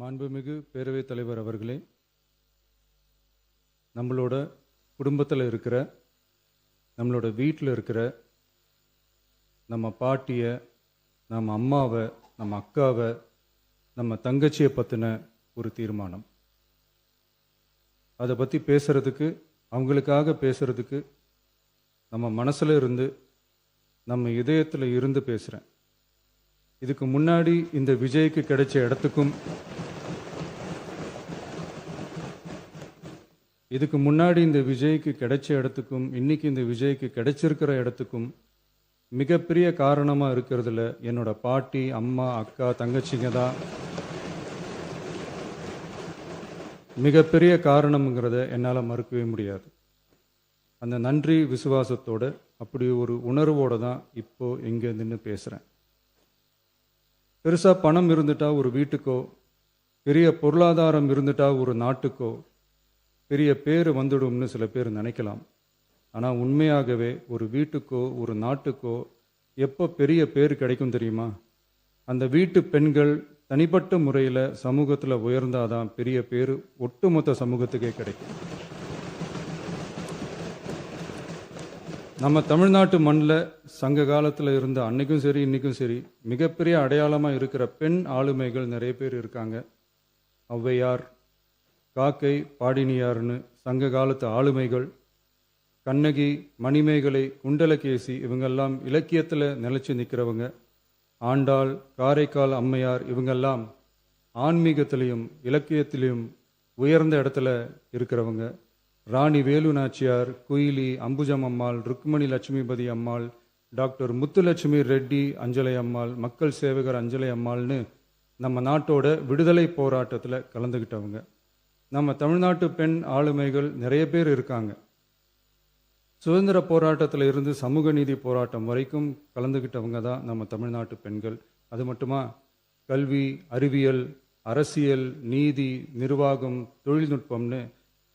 மாண்புமிகு பேரவைத் தலைவர் அவர்களே, நம்மளோட குடும்பத்தில் இருக்கிற, நம்மளோட வீட்டில் இருக்கிற நம்ம பாட்டியை, நம்ம அம்மாவை, நம்ம அக்காவை, நம்ம தங்கச்சியை பற்றின ஒரு தீர்மானம். அதை பற்றி பேசுகிறதுக்கு, அவங்களுக்காக பேசுகிறதுக்கு நம்ம மனசில் இருந்து, நம்ம இதயத்தில் இருந்து பேசுகிறேன். இதுக்கு முன்னாடி இந்த விஜய்க்கு கிடைச்ச இடத்துக்கும் இன்னைக்கு இந்த விஜய்க்கு கிடைச்சிருக்கிற இடத்துக்கும் மிகப்பெரிய காரணமாக இருக்கிறதுல என்னோட பாட்டி, அம்மா, அக்கா, தங்கச்சிங்க தான் மிகப்பெரிய காரணம்ங்கிறத என்னால் மறுக்கவே முடியாது. அந்த நன்றி விசுவாசத்தோட, அப்படி ஒரு உணர்வோடு தான் இப்போ இங்கே நின்று பேசுகிறேன். பெருசாக பணம் இருந்துட்டா ஒரு வீட்டுக்கோ, பெரிய பொருளாதாரம் இருந்துட்டா ஒரு நாட்டுக்கோ பெரிய பேர் வந்துடும்னு சில பேர் நினைக்கலாம். ஆனால் உண்மையாகவே ஒரு வீட்டுக்கோ ஒரு நாட்டுக்கோ எப்போ பெரிய பேர் கிடைக்கும் தெரியுமா? அந்த வீட்டு பெண்கள் தனிப்பட்ட முறையில் சமூகத்தில் உயர்ந்தாதான் பெரிய பேர் ஒட்டுமொத்த சமூகத்துக்கே கிடைக்கும். நம்ம தமிழ்நாட்டு மண்ணில் சங்க காலத்தில் இருந்த அன்னைக்கும் சரி இன்றைக்கும் சரி மிகப்பெரிய அடையாளமாக இருக்கிற பெண் ஆளுமைகள் நிறைய பேர் இருக்காங்க. ஔவையார், காக்கை, பாடினியார்னு சங்க காலத்து ஆளுமைகள், கண்ணகி, மணிமேகலை, குண்டலகேசி, இவங்கெல்லாம் இலக்கியத்தில் நிலைச்சி நிற்கிறவங்க. ஆண்டாள், காரைக்கால் அம்மையார், இவங்கெல்லாம் ஆன்மீகத்திலையும் இலக்கியத்திலையும் உயர்ந்த இடத்துல இருக்கிறவங்க. ராணி வேலு நாச்சியார், குயிலி, அம்புஜம் அம்மாள், ருக்மணி லட்சுமிபதி அம்மாள், டாக்டர் முத்துலட்சுமி ரெட்டி அஞ்சலை அம்மாள், மக்கள் சேவகர் அஞ்சலை அம்மாள்னு நம்ம நாட்டோட விடுதலை போராட்டத்தில் கலந்துக்கிட்டவங்க. நம்ம தமிழ்நாட்டு பெண் ஆளுமைகள் நிறைய பேர் இருக்காங்க. சுதந்திர போராட்டத்தில் இருந்து சமூக நீதி போராட்டம் வரைக்கும் கலந்துக்கிட்டவங்க தான் நம்ம தமிழ்நாட்டு பெண்கள். அது மட்டுமா, கல்வி, அறிவியல், அரசியல், நீதி, நிர்வாகம், தொழில்நுட்பம்னு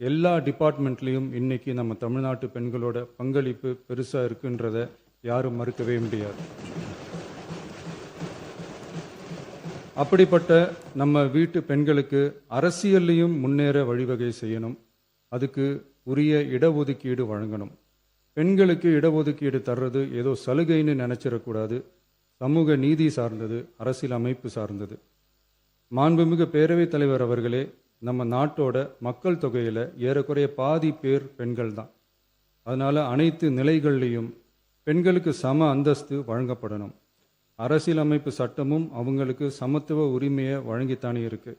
எல்லா டிபார்ட்மெண்ட்லேயும் இன்னைக்கு நம்ம தமிழ்நாட்டு பெண்களோட பங்களிப்பு பெருசாக இருக்குன்றத யாரும் மறுக்கவே முடியாது. அப்படிப்பட்ட நம்ம வீட்டு பெண்களுக்கு அரசியல்லையும் முன்னேற வழிவகை செய்யணும். அதுக்கு உரிய இடஒதுக்கீடு வழங்கணும். பெண்களுக்கு இடஒதுக்கீடு தர்றது ஏதோ சலுகைன்னு நினைச்சிடக்கூடாது. சமூக நீதி சார்ந்தது, அரசியல் அமைப்பு சார்ந்தது. மாண்புமிகு பேரவைத் தலைவர் அவர்களே, நம்ம நாட்டோட மக்கள் தொகையில் ஏறக்குறைய பாதி பேர் பெண்கள் தான். அதனால் அனைத்து நிலைகள்லையும் பெண்களுக்கு சம அந்தஸ்து வழங்கப்படணும். அரசியலமைப்பு சட்டமும் அவங்களுக்கு சமத்துவ உரிமையை வழங்கித்தானே இருக்கு.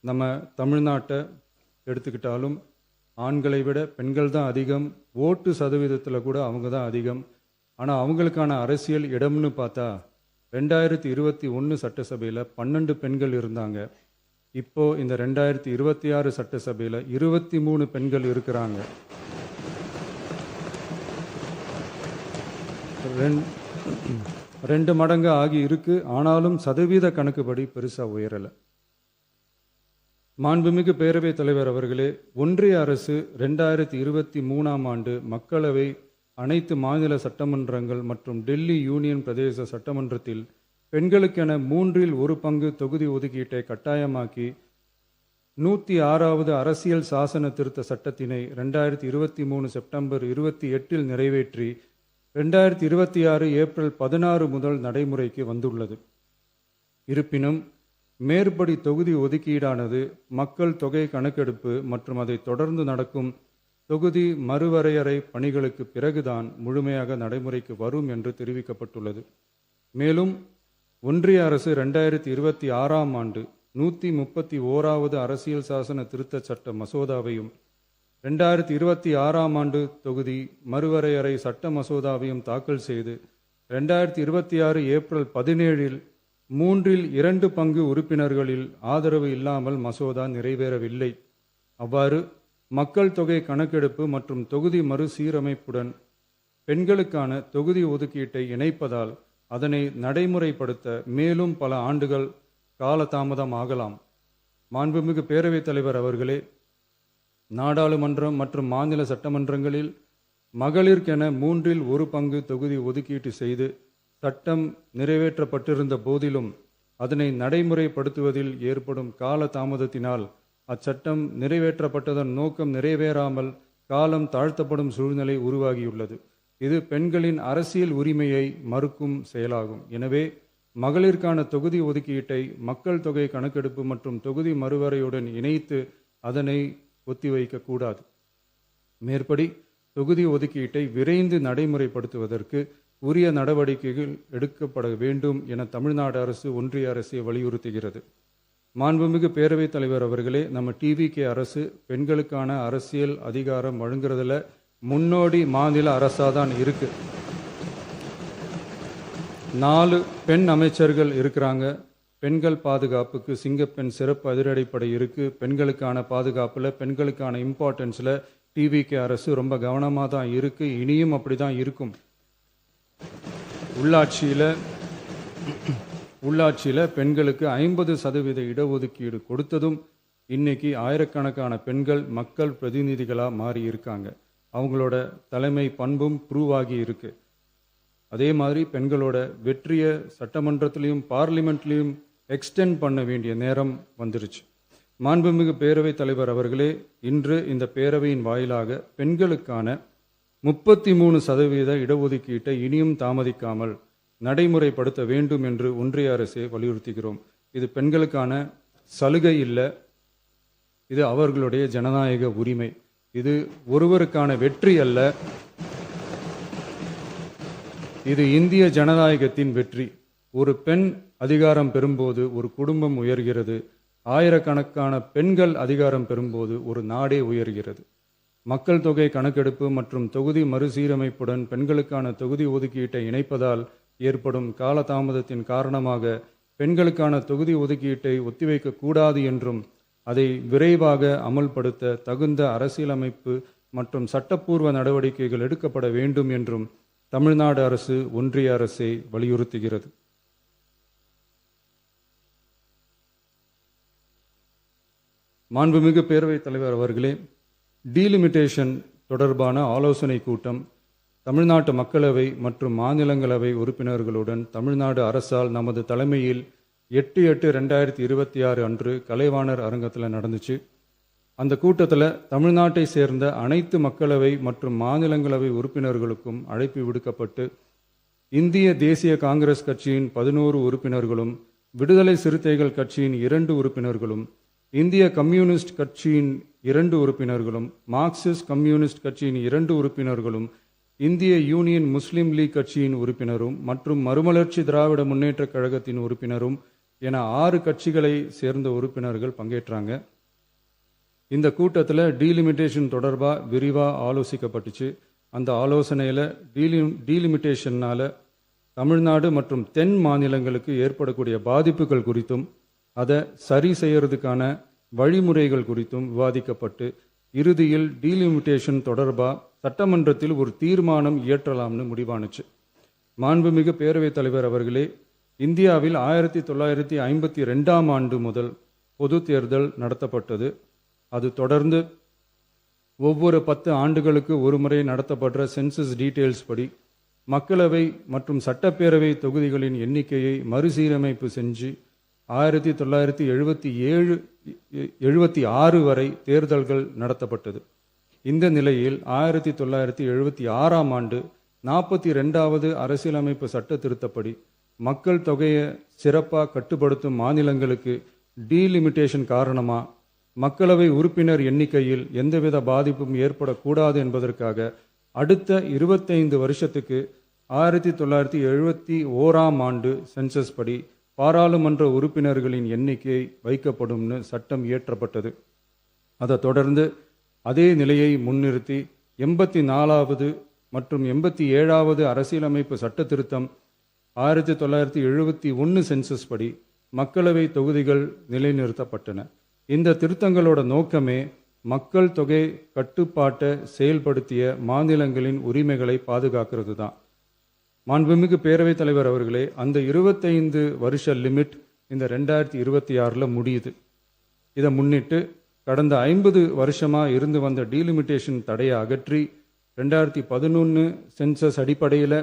நம்ம தமிழ்நாட்டை எடுத்துக்கிட்டாலும் ஆண்களை விட பெண்கள் தான் அதிகம். ஓட்டு சதவீதத்தில் கூட அவங்க தான் அதிகம். ஆனால் அவங்களுக்கான அரசியல் இடம்னு பார்த்தா 2021 சட்டசபையில் 12 பெண்கள் இருந்தாங்க. இப்போ இந்த 2026 சட்டசபையில் 23 பெண்கள் இருக்கிறாங்க. ரெண்டு மடங்கு ஆகி இருக்கு. ஆனாலும் சதவீத கணக்குப்படி பெருசாக உயரலை. மாண்புமிகு பேரவைத் தலைவர் அவர்களே, ஒன்றிய அரசு 2023ஆம் ஆண்டு மக்களவை, அனைத்து மாநில சட்டமன்றங்கள் மற்றும் டெல்லி யூனியன் பிரதேச சட்டமன்றத்தில் பெண்களுக்கென 1/3 பங்கு தொகுதி ஒதுக்கீட்டை கட்டாயமாக்கி 106வது அரசியல் சாசன திருத்த சட்டத்தினை 2023 செப்டம்பர் 28 நிறைவேற்றி 2026 ஏப்ரல் 16 முதல் நடைமுறைக்கு வந்துள்ளது. இருப்பினும் மேற்படி தொகுதி ஒதுக்கீடானது மக்கள் தொகை கணக்கெடுப்பு மற்றும் அதை தொடர்ந்து நடக்கும் தொகுதி மறுவரையறை பணிகளுக்கு பிறகுதான் முழுமையாக நடைமுறைக்கு வரும் என்று தெரிவிக்கப்பட்டுள்ளது. மேலும் ஒன்றிய அரசு 2026ஆம் ஆண்டு 131வது அரசியல் சாசன திருத்த சட்ட மசோதாவையும் 2026ஆம் ஆண்டு தொகுதி மறுவரையறை சட்ட மசோதாவையும் தாக்கல் செய்து 2026 ஏப்ரல் 17 3/2 பங்கு உறுப்பினர்களில் ஆதரவு இல்லாமல் மசோதா நிறைவேறவில்லை. அவ்வாறு மக்கள் தொகை கணக்கெடுப்பு மற்றும் தொகுதி மறுசீரமைப்புடன் பெண்களுக்கான தொகுதி ஒதுக்கீட்டை இணைப்பதால் அதனை நடைமுறைப்படுத்த மேலும் பல ஆண்டுகள் காலதாமதம் ஆகலாம். மாண்புமிகு பேரவைத் தலைவர் அவர்களே, நாடாளுமன்றம் மற்றும் மாநில சட்டமன்றங்களில் மகளிருக்கென 1/3 பங்கு தொகுதி ஒதுக்கீட்டு செய்து சட்டம் நிறைவேற்றப்பட்டிருந்த போதிலும் அதனை நடைமுறைப்படுத்துவதில் ஏற்படும் கால தாமதத்தினால் அச்சட்டம் நிறைவேற்றப்பட்டதன் நோக்கம் நிறைவேறாமல் காலம் தாழ்த்தப்படும் சூழ்நிலை உருவாகியுள்ளது. இது பெண்களின் அரசியல் உரிமையை மறுக்கும் செயலாகும். எனவே மகளிருக்கான தொகுதி ஒதுக்கீட்டை மக்கள் தொகை கணக்கெடுப்பு மற்றும் தொகுதி மறுவரையுடன் இணைத்து அதனை ஒத்திவைக்கக்கூடாது. மேற்படி தொகுதி ஒதுக்கீட்டை விரைந்து நடைமுறைப்படுத்துவதற்கு உரிய நடவடிக்கைகள் எடுக்கப்பட வேண்டும் என தமிழ்நாடு அரசு ஒன்றிய அரசை வலியுறுத்துகிறது. மாண்புமிகு பேரவைத் தலைவர் அவர்களே, நம்ம டிவிகே அரசு பெண்களுக்கான அரசியல் அதிகாரம் வழங்குறதுல முன்னோடி மாநில அரசாக தான் இருக்கு. 4 பெண் அமைச்சர்கள் இருக்கிறாங்க. பெண்கள் பாதுகாப்புக்கு சிங்கப்பெண் சிறப்பு அதிரடிப்படை இருக்கு. பெண்களுக்கான பாதுகாப்பில், பெண்களுக்கான இம்பார்ட்டன்ஸில் டிவிகே அரசு ரொம்ப கவனமாக தான் இருக்கு. இனியும் அப்படி தான் இருக்கும். உள்ளாட்சியில் பெண்களுக்கு 50% இடஒதுக்கீடு கொடுத்ததும் இன்னைக்கு ஆயிரக்கணக்கான பெண்கள் மக்கள் பிரதிநிதிகளாக மாறி இருக்காங்க. அவங்களோட தலைமை பண்பும் ப்ரூவ் ஆகி இருக்கு. அதே மாதிரி பெண்களோட வெற்றியை சட்டமன்றத்திலையும் பார்லிமெண்ட்லையும் எக்ஸ்டெண்ட் பண்ண வேண்டிய நேரம் வந்துருச்சு. மாண்புமிகு பேரவைத் தலைவர் அவர்களே, இன்று இந்த பேரவையின் வாயிலாக பெண்களுக்கான 33% இடஒதுக்கீட்டை இனியும் தாமதிக்காமல் நடைமுறைப்படுத்த வேண்டும் என்று ஒன்றிய அரசை வலியுறுத்துகிறோம். இது பெண்களுக்கான சலுகை இல்லை, இது அவர்களுடைய ஜனநாயக உரிமை. இது ஒருவருக்கான வெற்றி அல்ல, இது இந்திய ஜனநாயகத்தின் வெற்றி. ஒரு பெண் அதிகாரம் பெறும்போது ஒரு குடும்பம் உயர்கிறது. ஆயிரக்கணக்கான பெண்கள் அதிகாரம் பெறும்போது ஒரு நாடே உயர்கிறது. மக்கள் தொகை கணக்கெடுப்பு மற்றும் தொகுதி மறுசீரமைப்புடன் பெண்களுக்கான தொகுதி ஒதுக்கீட்டை இணைப்பதால் ஏற்படும் காலதாமதத்தின் காரணமாக பெண்களுக்கான தொகுதி ஒதுக்கீட்டை ஒத்திவைக்க கூடாது என்றும் அதை விரைவாக அமல்படுத்த தகுந்த அரசியலமைப்பு மற்றும் சட்டப்பூர்வ நடவடிக்கைகள் எடுக்கப்பட வேண்டும் என்றும் தமிழ்நாடு அரசு ஒன்றிய அரசை வலியுறுத்துகிறது. மாண்புமிகு பேரவைத் தலைவர் அவர்களே, டீலிமிட்டேஷன் தொடர்பான ஆலோசனை கூட்டம் தமிழ்நாட்டு மக்களவை மற்றும் மாநிலங்களவை உறுப்பினர்களுடன் தமிழ்நாடு அரசால் நமது தலைமையில் 8/8/2026 அன்று கலைவாணர் அரங்கத்தில் நடந்துச்சு. அந்த கூட்டத்தில் தமிழ்நாட்டை சேர்ந்த அனைத்து மக்களவை மற்றும் மாநிலங்களவை உறுப்பினர்களுக்கும் அழைப்பு விடுக்கப்பட்டு இந்திய தேசிய காங்கிரஸ் கட்சியின் 11 உறுப்பினர்களும், விடுதலை சிறுத்தைகள் கட்சியின் 2 உறுப்பினர்களும், இந்திய கம்யூனிஸ்ட் கட்சியின் 2 உறுப்பினர்களும், மார்க்சிஸ்ட் கம்யூனிஸ்ட் கட்சியின் 2 உறுப்பினர்களும், இந்திய யூனியன் முஸ்லீம் லீக் கட்சியின் உறுப்பினரும் மற்றும் மறுமலர்ச்சி திராவிட முன்னேற்றக் கழகத்தின் உறுப்பினரும் என 6 கட்சிகளை சேர்ந்த உறுப்பினர்கள் பங்கேற்றாங்க. இந்த கூட்டத்தில் டீலிமிட்டேஷன் தொடர்பாக விரிவாக ஆலோசிக்கப்பட்டுச்சு. அந்த ஆலோசனையில் டீலிமிட்டேஷனால் தமிழ்நாடு மற்றும் தென் மாநிலங்களுக்கு ஏற்படக்கூடிய பாதிப்புகள் குறித்தும் அதை சரி செய்யறதுக்கான வழிமுறைகள் குறித்தும் விவாதிக்கப்பட்டு இறுதியில் டீலிமிட்டேஷன் தொடர்பாக சட்டமன்றத்தில் ஒரு தீர்மானம் இயற்றலாம்னு முடிவானுச்சு. மாண்புமிகு பேரவைத் தலைவர் அவர்களே, இந்தியாவில் 1952ஆம் ஆண்டு முதல் பொது தேர்தல் நடத்தப்பட்டது. அது தொடர்ந்து ஒவ்வொரு 10 ஆண்டுகளுக்கு ஒரு முறை நடத்தப்படுற சென்சஸ் டீட்டெயில்ஸ் படி மக்களவை மற்றும் சட்டப்பேரவை தொகுதிகளின் எண்ணிக்கையை மறுசீரமைப்பு செஞ்சு 1976 வரை தேர்தல்கள் நடத்தப்பட்டது. இந்த நிலையில் 1976ஆம் ஆண்டு 42வது அரசியலமைப்பு சட்ட திருத்தப்படி மக்கள் தொகையை சிறப்பாக கட்டுப்படுத்தும் மாநிலங்களுக்கு டீலிமிட்டேஷன் காரணமாக மக்களவை உறுப்பினர் எண்ணிக்கையில் எந்தவித பாதிப்பும் ஏற்படக்கூடாது என்பதற்காக அடுத்த 25 வருஷத்துக்கு 1971ஆம் ஆண்டு சென்சஸ் படி பாராளுமன்ற உறுப்பினர்களின் எண்ணிக்கை வைக்கப்படும்னு சட்டம் இயற்றப்பட்டது. அதை தொடர்ந்து அதே நிலையை முன்னிறுத்தி 84வது மற்றும் 87வது அரசியலமைப்பு சட்ட திருத்தம் 1971 சென்சஸ் படி மக்களவை தொகுதிகள் நிலைநிறுத்தப்பட்டன. இந்த திருத்தங்களோட நோக்கமே மக்கள் தொகை கட்டுப்பாட்டை செயல்படுத்திய மாநிலங்களின் உரிமைகளை பாதுகாக்கிறது தான். மாண்புமிகு பேரவைத் தலைவர் அவர்களே, அந்த 25 வருஷ லிமிட் இந்த 2026 முடியுது. இதை முன்னிட்டு கடந்த 50 வருஷமாக இருந்து வந்த டீலிமிட்டேஷன் தடையை அகற்றி 2011 சென்சஸ் அடிப்படையில்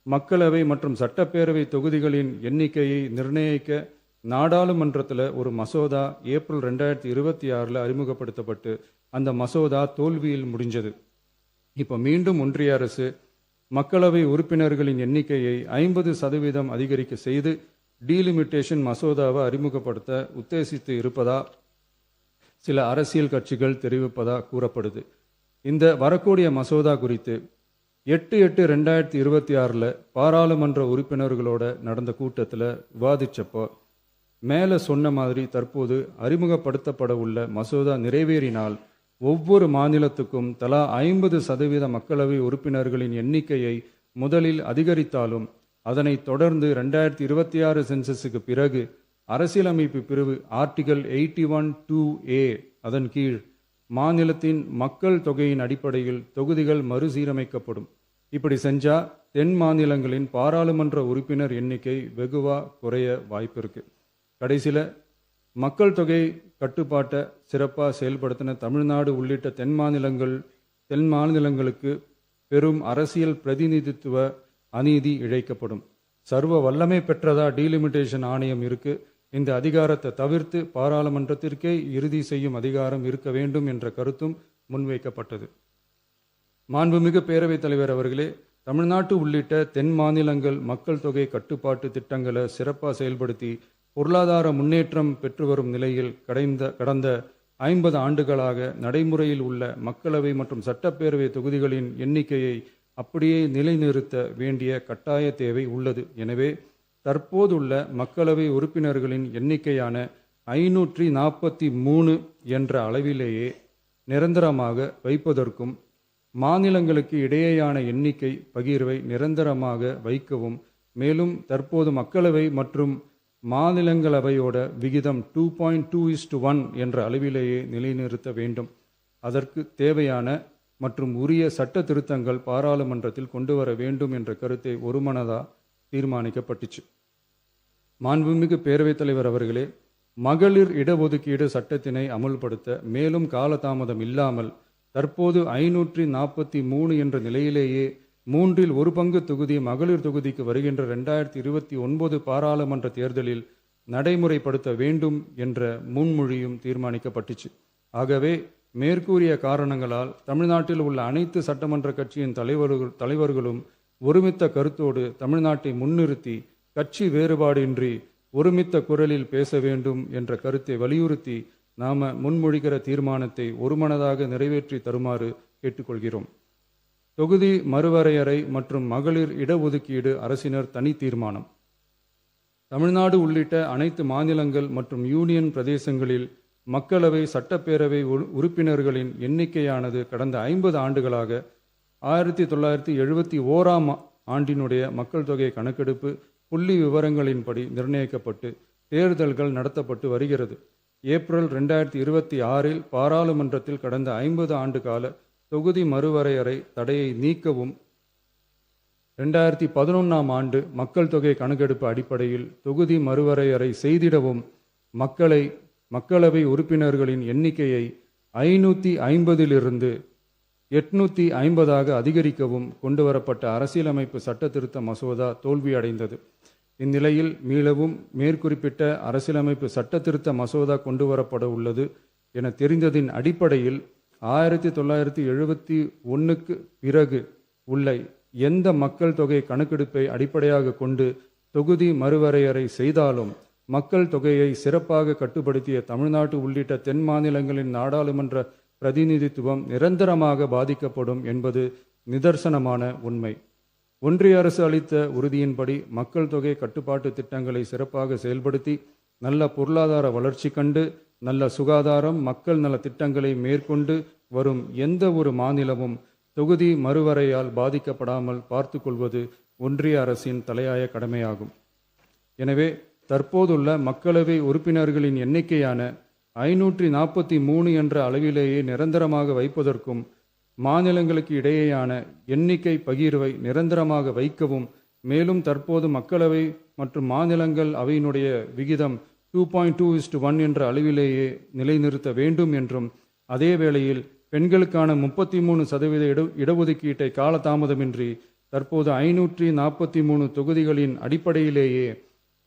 மக்களவை மற்றும் சட்டப்பேரவை தொகுதிகளின் எண்ணிக்கையை நிர்ணயிக்க நாடாளுமன்றத்தில் ஒரு மசோதா ஏப்ரல் 2026 அறிமுகப்படுத்தப்பட்டு அந்த மசோதா தோல்வியில் முடிஞ்சது. இப்போ மீண்டும் ஒன்றிய அரசு மக்களவை உறுப்பினர்களின் எண்ணிக்கையை 50% அதிகரிக்க செய்து டீலிமிட்டேஷன் மசோதாவை அறிமுகப்படுத்த உத்தேசித்து இருப்பதா சில அரசியல் கட்சிகள் தெரிவிப்பதா கூறப்படுது. இந்த வரக்கூடிய மசோதா குறித்து 8/8/2026 பாராளுமன்ற உறுப்பினர்களோட நடந்த கூட்டத்தில் விவாதிச்சப்போ மேலே சொன்ன மாதிரி தற்போது அறிமுகப்படுத்தப்பட உள்ள மசோதா நிறைவேறினால் ஒவ்வொரு மாநிலத்துக்கும் தலா 50% மக்களவை உறுப்பினர்களின் எண்ணிக்கையை முதலில் அதிகரித்தாலும் அதனைத் தொடர்ந்து 2026 சென்சஸுக்கு பிறகு அரசியலமைப்பு பிரிவு ஆர்டிகல் 81(2)A அதன் கீழ் மாநிலத்தின் மக்கள் தொகையின் அடிப்படையில் தொகுதிகள் மறுசீரமைக்கப்படும். இப்படி செஞ்சா தென் மாநிலங்களின் பாராளுமன்ற உறுப்பினர் எண்ணிக்கை வெகுவா குறைய வாய்ப்பு இருக்கு. கடைசியில் மக்கள் தொகை கட்டுப்பாட்டை சிறப்பாக செயல்படுத்தின தமிழ்நாடு உள்ளிட்ட தென் மாநிலங்களுக்கு பெரும் அரசியல் பிரதிநிதித்துவ அநீதி இழைக்கப்படும். சர்வ வல்லமை பெற்றதா டீலிமிட்டேஷன் ஆணையம் இருக்கு. இந்த அதிகாரத்தை தவிர்த்து பாராளுமன்றத்திற்கே இறுதி செய்யும் அதிகாரம் இருக்க வேண்டும் என்ற கருத்தும் முன்வைக்கப்பட்டது. மாண்புமிகு பேரவைத் தலைவர் அவர்களே, தமிழ்நாட்டு உள்ளிட்ட தென் மாநிலங்கள் மக்கள் தொகை கட்டுப்பாட்டு திட்டங்களை சிறப்பாக செயல்படுத்தி பொருளாதார முன்னேற்றம் பெற்று வரும் நிலையில் கடந்த 50 ஆண்டுகளாக நடைமுறையில் உள்ள மக்களவை மற்றும் சட்டப்பேரவை தொகுதிகளின் எண்ணிக்கையை அப்படியே நிலைநிறுத்த வேண்டிய கட்டாய தேவை உள்ளது. எனவே தற்போதுள்ள மக்களவை உறுப்பினர்களின் எண்ணிக்கையான 543 என்ற அளவிலேயே நிரந்தரமாக வைப்பதற்கும் மாநிலங்களுக்கு இடையேயான எண்ணிக்கை பகிர்வை நிரந்தரமாக வைக்கவும், மேலும் தற்போது மக்களவை மற்றும் மாநிலங்களவையோட விகிதம் 2.2:1 என்ற அளவிலேயே நிலைநிறுத்த வேண்டும். அதற்கு தேவையான மற்றும் உரிய சட்ட திருத்தங்கள் பாராளுமன்றத்தில் கொண்டு வர வேண்டும் என்ற கருத்தை ஒருமனதாக தீர்மானிக்கப்பட்டுச்சு. மாண்புமிகு பேரவைத் தலைவர் அவர்களே, மகளிர் இடஒதுக்கீடு சட்டத்தினை அமுல்படுத்த மேலும் காலதாமதம் இல்லாமல் தற்போது 543 என்ற நிலையிலேயே 1/3 தொகுதி மகளிர் தொகுதிக்கு வருகின்ற 2029 பாராளுமன்ற தேர்தலில் நடைமுறைப்படுத்த வேண்டும் என்ற முன்மொழியும் தீர்மானிக்கப்பட்டுச்சு. ஆகவே மேற்கூறிய காரணங்களால் தமிழ்நாட்டில் உள்ள அனைத்து சட்டமன்ற கட்சியின் தலைவர்களும் ஒருமித்த கருத்தோடு தமிழ்நாட்டை முன்னிறுத்தி கட்சி வேறுபாடின்றி ஒருமித்த குரலில் பேச வேண்டும் என்ற கருத்தை வலியுறுத்தி நாம முன்மொழிகிற தீர்மானத்தை ஒருமனதாக நிறைவேற்றி தருமாறு கேட்டுக்கொள்கிறோம். தொகுதி மறுவரையறை மற்றும் மகளிர் இடஒதுக்கீடு அரசினர் தனி தீர்மானம். தமிழ்நாடு உள்ளிட்ட அனைத்து மாநிலங்கள் மற்றும் யூனியன் பிரதேசங்களில் மக்களவை சட்டப்பேரவை உறுப்பினர்களின் எண்ணிக்கையானது கடந்த 50 ஆண்டுகளாக 1971ஆம் ஆண்டினுடைய மக்கள் தொகை கணக்கெடுப்பு புள்ளி விவரங்களின்படி நிர்ணயிக்கப்பட்டு தேர்தல்கள் நடத்தப்பட்டு வருகிறது. ஏப்ரல் 2026 பாராளுமன்றத்தில் கடந்த 50 ஆண்டு கால தொகுதி மறுவரையறை தடையை நீக்கவும் 2011ஆம் ஆண்டு மக்கள் தொகை கணக்கெடுப்பு அடிப்படையில் தொகுதி மறுவரையறை செய்திடவும் மக்களவை உறுப்பினர்களின் எண்ணிக்கையை 550 850 அதிகரிக்கவும் கொண்டுவரப்பட்ட அரசியலமைப்பு சட்ட திருத்த மசோதா தோல்வியடைந்தது. இந்நிலையில் மீளவும் மேற்குறிப்பிட்ட அரசியலமைப்பு சட்ட திருத்த மசோதா கொண்டுவரப்பட உள்ளது என தெரிந்ததின் அடிப்படையில் 1971க்கு பிறகு உள்ள எந்த மக்கள் தொகை கணக்கெடுப்பை அடிப்படையாக கொண்டு தொகுதி மறுவரையறை செய்தாலும் மக்கள் தொகையை சிறப்பாக கட்டுப்படுத்திய தமிழ்நாடு உள்ளிட்ட தென் மாநிலங்களின் நாடாளுமன்ற பிரதிநிதித்துவம் நிரந்தரமாக பாதிக்கப்படும் என்பது நிதர்சனமான உண்மை. ஒன்றிய அரசு அளித்த உறுதியின்படி மக்கள் தொகை கட்டுப்பாட்டு திட்டங்களை சிறப்பாக செயல்படுத்தி நல்ல பொருளாதார வளர்ச்சி கண்டு நல்ல சுகாதாரம் மக்கள் நல திட்டங்களை மேற்கொண்டு வரும் எந்த ஒரு மாநிலமும் தொகுதி மறுவரையால் பாதிக்கப்படாமல் பார்த்து கொள்வது ஒன்றிய அரசின் தலையாய கடமையாகும். எனவே தற்போதுள்ள மக்களவை உறுப்பினர்களின் எண்ணிக்கையான 543 என்ற அளவிலேயே நிரந்தரமாக வைப்பதற்கும் மாநிலங்களுக்கு இடையேயான எண்ணிக்கை பகிர்வை நிரந்தரமாக வைக்கவும், மேலும் தற்போது மக்களவை மற்றும் மாநிலங்கள் அவையினுடைய விகிதம் 2.2:1 என்ற அளவிலேயே நிலைநிறுத்த வேண்டும் என்றும், அதே வேளையில் பெண்களுக்கான 33% இடஒதுக்கீட்டை காலதாமதமின்றி தற்போது 543 தொகுதிகளின் அடிப்படையிலேயே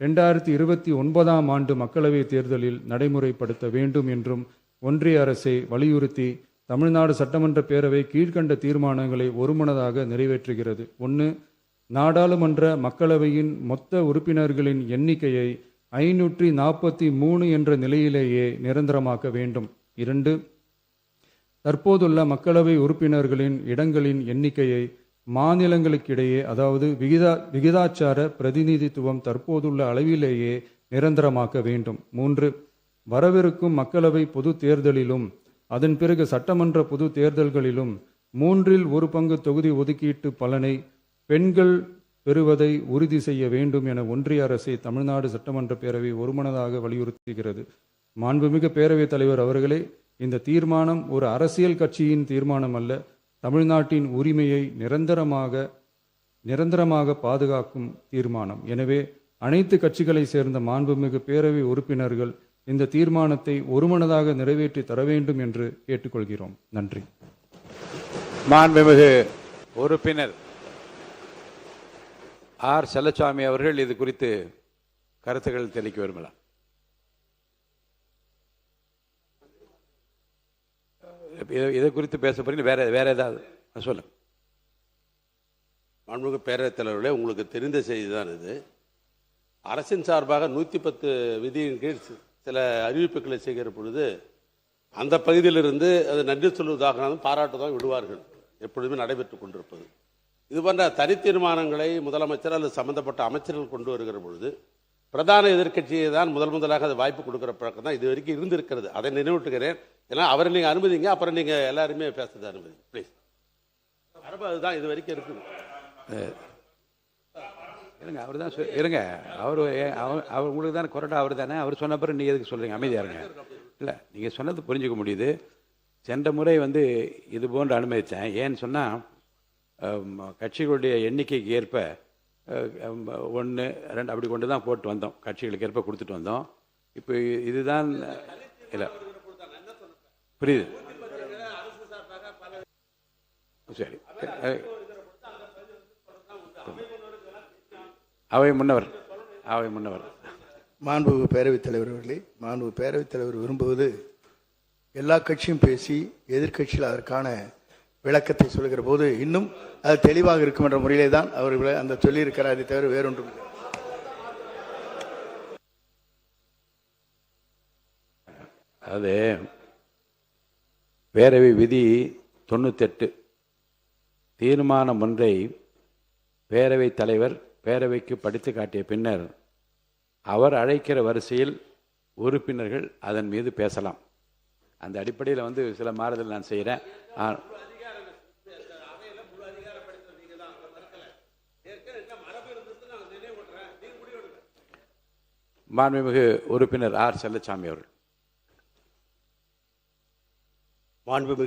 2029ஆம் ஆண்டு மக்களவைத் தேர்தலில் நடைமுறைப்படுத்த வேண்டும் என்றும் ஒன்றிய அரசை வலியுறுத்தி தமிழ்நாடு சட்டமன்ற பேரவை கீழ்க்கண்ட தீர்மானங்களை ஒருமனதாக நிறைவேற்றுகிறது. 1. நாடாளுமன்ற மக்களவையின் மொத்த உறுப்பினர்களின் எண்ணிக்கையை 543 என்ற நிலையிலேயே நிரந்தரமாக்க வேண்டும். 2. தற்போதுள்ள மக்களவை உறுப்பினர்களின் இடங்களின் எண்ணிக்கையை மாநிலங்களுக்கிடையே, அதாவது விகிதாச்சார பிரதிநிதித்துவம் தற்போதுள்ள அளவிலேயே நிரந்தரமாக்க வேண்டும். 3. வரவிருக்கும் மக்களவை பொது தேர்தலிலும் அதன் பிறகு சட்டமன்ற பொது தேர்தல்களிலும் 1/3 தொகுதி ஒதுக்கீட்டு பலனை பெண்கள் பெறுவதை உறுதி செய்ய வேண்டும் என ஒன்றிய அரசை தமிழ்நாடு சட்டமன்ற பேரவை ஒருமனதாக வலியுறுத்துகிறது. மாண்புமிகு பேரவைத் தலைவர் அவர்களே, இந்த தீர்மானம் ஒரு அரசியல் கட்சியின் தீர்மானம் அல்ல, தமிழ்நாட்டின் உரிமையை நிரந்தரமாக பாதுகாக்கும் தீர்மானம். எனவே அனைத்து கட்சிகளை சேர்ந்த மாண்புமிகு பேரவை உறுப்பினர்கள் இந்த தீர்மானத்தை ஒருமனதாக நிறைவேற்றி தர வேண்டும் என்று கேட்டுக்கொள்கிறோம். நன்றி. மாண்புமிகு உறுப்பினர் ஆர். செல்லசாமி அவர்கள் இது குறித்து கருத்துக்கள் தெரிவிக்க விரும்பலாம். இதை குறித்து பேச போறீங்க, வேற ஏதாவது சொல்லுங்க. மாண்புமிகு பேரவைத் தலைவர்களே, உங்களுக்கு தெரிந்த செய்தி தான் இது. அரசின் சார்பாக 110 விதியின் கீழ் சில அறிவிப்புகளை செய்கிற பொழுது அந்த பகுதியிலிருந்து அது நன்றி சொல்வதாக பாராட்டுதான் விடுவார்கள், எப்பொழுதுமே நடைபெற்றுக் கொண்டிருப்பது. இது போன்ற தனி தீர்மானங்களை முதலமைச்சர் அல்லது சம்பந்தப்பட்ட அமைச்சர்கள் கொண்டு வருகிற பொழுது பிரதான எதிர்க்கட்சியை தான் முதலாக அது வாய்ப்பு கொடுக்குற பழக்கம் தான் இது வரைக்கும் இருந்திருக்கிறது. அதை நினைவூட்டுகிறேன். ஏன்னா அவரை நீங்கள் அனுமதிங்க, அப்புறம் நீங்கள் எல்லாருமே பேசுறது அனுமதி ப்ளீஸ். மரபு அதுதான் இது வரைக்கும் இருக்குது. இருங்க, அவர் தான் இருங்க, அவர் உங்களுக்கு தானே கொரட்டா, அவர் தானே, அவர் சொன்ன பிறகு நீங்கள் எதுக்கு சொல்கிறீங்க? அமைதியாக இருங்க. இல்லை, நீங்கள் சொன்னது புரிஞ்சுக்க முடியுது. சென்ற முறை இது போன்று அனுமதித்தேன். ஏன்னு சொன்னால் கட்சிகளுடைய எண்ணிக்கைக்கு ஏற்ப 1, 2 அப்படி கொண்டு தான் போட்டு வந்தோம், கட்சிகளுக்கு ஏற்ப கொடுத்துட்டு வந்தோம். இப்போ இதுதான் இல்லை, புரியுது, சரி. அவை முன்னவர் மாண்புமிகு பேரவைத் தலைவர் அவர்களே, மாண்புமிகு பேரவைத் தலைவர் விரும்புவது எல்லா கட்சியும் பேசி எதிர்க்கட்சியில் அதற்கான விளக்கத்தை சொல்கிற போது இன்னும் அது தெளிவாக இருக்கும் என்ற முறையிலே தான் அவர் அந்த சொல்லியிருக்கிறார். அதை தவிர வேறொன்றும் இல்லை. அது பேரவை விதி 98 தீர்மானம் ஒன்றை பேரவைத் தலைவர் பேரவைக்கு படித்து காட்டிய பின்னர் அவர் அழைக்கிற வரிசையில் உறுப்பினர்கள் அதன் மீது பேசலாம். அந்த அடிப்படையில் சில மாறுதல் நான் செய்கிறேன். மாண்புமிகு உறுப்பினர் ஆர். செல்லசாமி அவர்கள். மாண்புமிகு